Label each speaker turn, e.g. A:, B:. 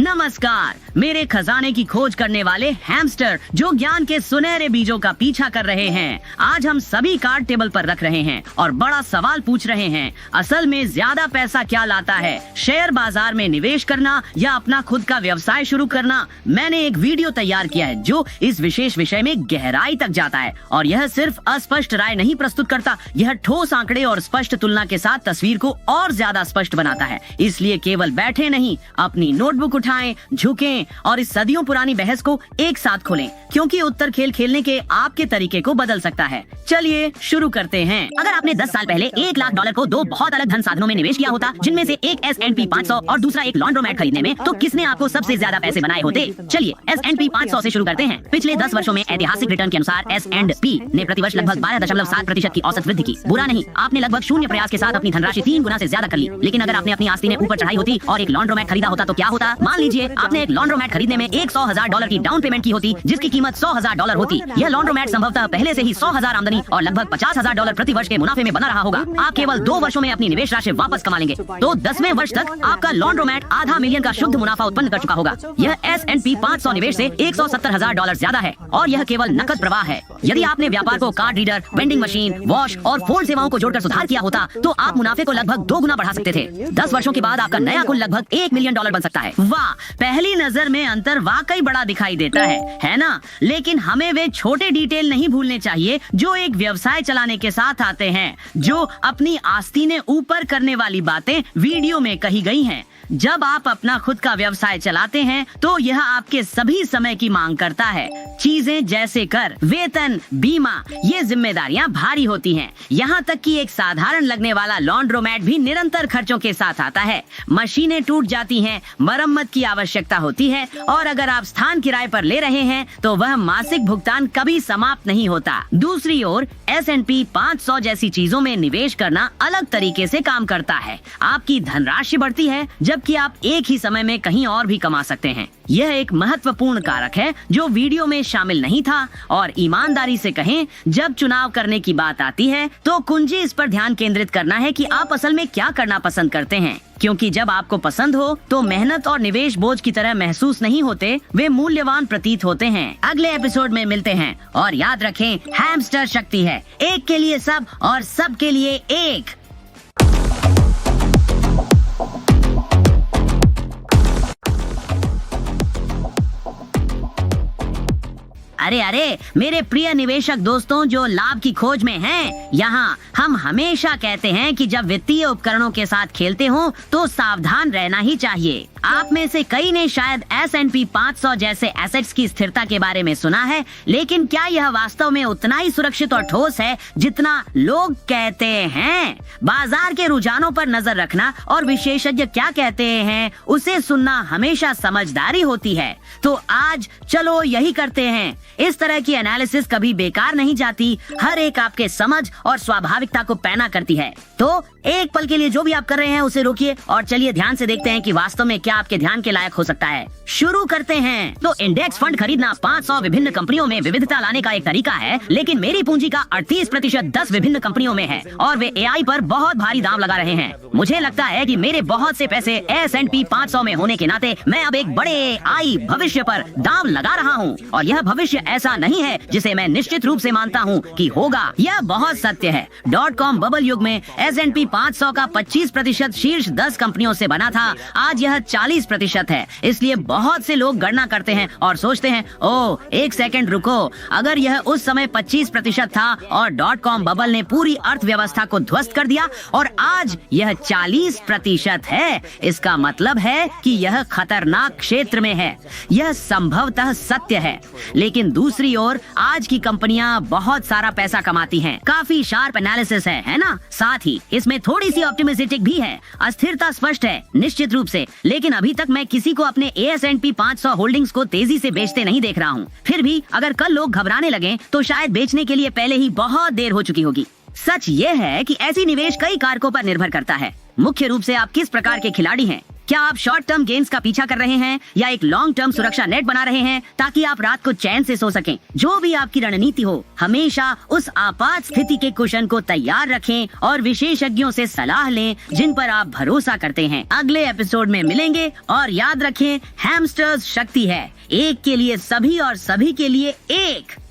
A: नमस्कार, मेरे खजाने की खोज करने वाले हैमस्टर जो ज्ञान के सुनहरे बीजों का पीछा कर रहे हैं। आज हम सभी कार्ड टेबल पर रख रहे हैं और बड़ा सवाल पूछ रहे हैं, असल में ज्यादा पैसा क्या लाता है, शेयर बाजार में निवेश करना या अपना खुद का व्यवसाय शुरू करना। मैंने एक वीडियो तैयार किया है जो इस विशेष विषय में गहराई तक जाता है और यह सिर्फ अस्पष्ट राय नहीं प्रस्तुत करता, यह ठोस आंकड़े और स्पष्ट तुलना के साथ तस्वीर को और ज्यादा स्पष्ट बनाता है। इसलिए केवल बैठे नहीं, अपनी नोटबुक उठाएं, झुकें और इस सदियों पुरानी बहस को एक साथ खोलें, क्योंकि उत्तर खेल खेलने के आपके तरीके को बदल सकता है। चलिए शुरू करते हैं। अगर आपने 10 साल पहले $1 लाख को दो बहुत अलग धन साधनों में निवेश किया होता, जिनमें से एक S&P 500 और दूसरा एक लॉन्ड्रोमैट खरीदने में, तो किसने आपको सबसे ज्यादा पैसे बनाए होते? चलिए S&P 500 से शुरू करते हैं। पिछले 10 वर्षों में ऐतिहासिक रिटर्न के अनुसार S&P ने प्रतिवर्ष लगभग 12.7% की औसत वृद्धि की। बुरा नहीं, आपने लगभग शून्य प्रयास के साथ अपनी धनराशि 3 गुना से ज्यादा कर ली। लेकिन अगर आपने अपनी आस्ती ने ऊपर चढ़ाई होती और एक लॉन्ड्रोमैट खरीदा होता तो क्या होता? मान लीजिए आपने एक लॉन्ड्रोमैट खरीदने में $100,000 की डाउन पेमेंट की होती, जिसकी कीमत $100,000 होती। यह लॉन्ड्रोमैट संभवतः पहले से ही 100,000 आमदनी और लगभग $50,000 प्रति वर्ष के मुनाफे में बना रहा होगा। आप केवल 2 वर्षों में अपनी निवेश राशि वापस कमा लेंगे, तो 10वें वर्ष तक आपका लॉन्ड्रोमैट $500,000 मिलियन का शुद्ध मुनाफा उत्पन्न कर चुका होगा। यह S&P 500 निवेश से $170,000 ज्यादा है और यह केवल नकद प्रवाह है। यदि आपने व्यापार को card reader, vending machine, wash और फोन सेवाओं को जोड़कर सुधार किया होता, तो आप मुनाफे को लगभग 2 गुना बढ़ा सकते थे। 10 वर्षों के बाद आपका नया कुल लगभग $1 मिलियन बन सकता है। वाह, पहली नजर में अंतर वाकई बड़ा दिखाई देता है ना? लेकिन हमें वे छोटे डिटेल नहीं भूलने चाहिए जो एक व्यवसाय चलाने के साथ आते हैं, जो अपनी आस्ती ने ऊपर करने वाली बातें वीडियो में कही गई हैं। जब आप अपना खुद का व्यवसाय चलाते हैं तो यह आपके सभी समय की मांग करता है। चीजें जैसे कर, वेतन, बीमा, ये जिम्मेदारियां भारी होती हैं। यहाँ तक कि एक साधारण लगने वाला लॉन्ड्रोमैट भी निरंतर खर्चों के साथ आता है। मशीनें टूट जाती हैं, मरम्मत की आवश्यकता होती है और अगर आप स्थान किराए पर ले रहे हैं तो वह मासिक भुगतान कभी समाप्त नहीं होता। दूसरी ओर S&P 500 जैसी चीजों में निवेश करना अलग तरीके से काम करता है। आपकी धनराशि बढ़ती है जबकि आप एक ही समय में कहीं और भी कमा सकते हैं। यह एक महत्वपूर्ण कारक है जो वीडियो में शामिल नहीं था और ईमानदारी से कहें, जब चुनाव करने की बात आती है तो कुंजी इस पर ध्यान केंद्रित करना है कि आप असल में क्या करना पसंद करते हैं, क्योंकि जब आपको पसंद हो तो मेहनत और निवेश बोझ की तरह महसूस नहीं होते, वे मूल्यवान प्रतीत होते हैं। अगले एपिसोड में मिलते हैं और याद रखें, हैमस्टर शक्ति है, एक के लिए सब और सब के लिए एक। अरे मेरे प्रिय निवेशक दोस्तों जो लाभ की खोज में हैं, यहाँ हम हमेशा कहते हैं कि जब वित्तीय उपकरणों के साथ खेलते हो तो सावधान रहना ही चाहिए। आप में से कई ने शायद S&P 500 जैसे एसेट्स की स्थिरता के बारे में सुना है, लेकिन क्या यह वास्तव में उतना ही सुरक्षित और ठोस है जितना लोग कहते हैं? बाजार के रुझानों पर नजर रखना और विशेषज्ञ क्या कहते हैं उसे सुनना हमेशा समझदारी होती है। तो आज चलो यही करते हैं। इस तरह की एनालिसिस कभी बेकार नहीं जाती, हर एक आपके समझ और स्वाभाविकता को पैना करती है। तो एक पल के लिए जो भी आप कर रहे हैं उसे रोकिए और चलिए ध्यान से देखते हैं कि वास्तव में क्या आपके ध्यान के लायक हो सकता है। शुरू करते हैं। तो इंडेक्स फंड खरीदना 500 विभिन्न कंपनियों में विविधता लाने का एक तरीका है, लेकिन मेरी पूंजी का 38% 10 विभिन्न कंपनियों में है और वे AI पर बहुत भारी दाम लगा रहे हैं। मुझे लगता है कि मेरे बहुत से पैसे S&P 500 में होने के नाते मैं अब एक बड़े AI भविष्य पर दाम लगा रहा हूँ और यह भविष्य ऐसा नहीं है जिसे मैं निश्चित रूप से मानता हूँ कि होगा। यह बहुत सत्य है। .com बबल युग में S&P 500 का 25% शीर्ष 10 कंपनियों से बना था, आज यह 40% है। इसलिए बहुत से लोग गणना करते हैं और सोचते हैं, ओह एक सेकंड रुको, अगर यह उस समय 25% था और .com बबल ने पूरी अर्थव्यवस्था को ध्वस्त कर दिया और आज यह 40% है, इसका मतलब है कि यह खतरनाक क्षेत्र में है। यह संभवतः सत्य है, लेकिन दूसरी ओर आज की कंपनियां बहुत सारा पैसा कमाती हैं। काफी शार्प एनालिसिस है ना? साथ ही इसमें थोड़ी सी ऑप्टिमिस्टिक भी है। अस्थिरता स्पष्ट है निश्चित रूप से, लेकिन अभी तक मैं किसी को अपने S&P 500 होल्डिंग्स को तेजी से बेचते नहीं देख रहा हूँ। फिर भी अगर कल लोग घबराने लगे तो शायद बेचने के लिए पहले ही बहुत देर हो चुकी होगी। सच ये है कि ऐसी निवेश कई कारकों पर निर्भर करता है। मुख्य रूप से आप किस प्रकार के खिलाड़ी हैं, क्या आप शॉर्ट टर्म गेन्स का पीछा कर रहे हैं या एक लॉन्ग टर्म सुरक्षा नेट बना रहे हैं ताकि आप रात को चैन से सो सकें? जो भी आपकी रणनीति हो, हमेशा उस आपात स्थिति के कुशन को तैयार रखें और विशेषज्ञों से सलाह लें जिन पर आप भरोसा करते हैं। अगले एपिसोड में मिलेंगे और याद रखें, हैमस्टर्स शक्ति है, एक के लिए सभी और सभी के लिए एक।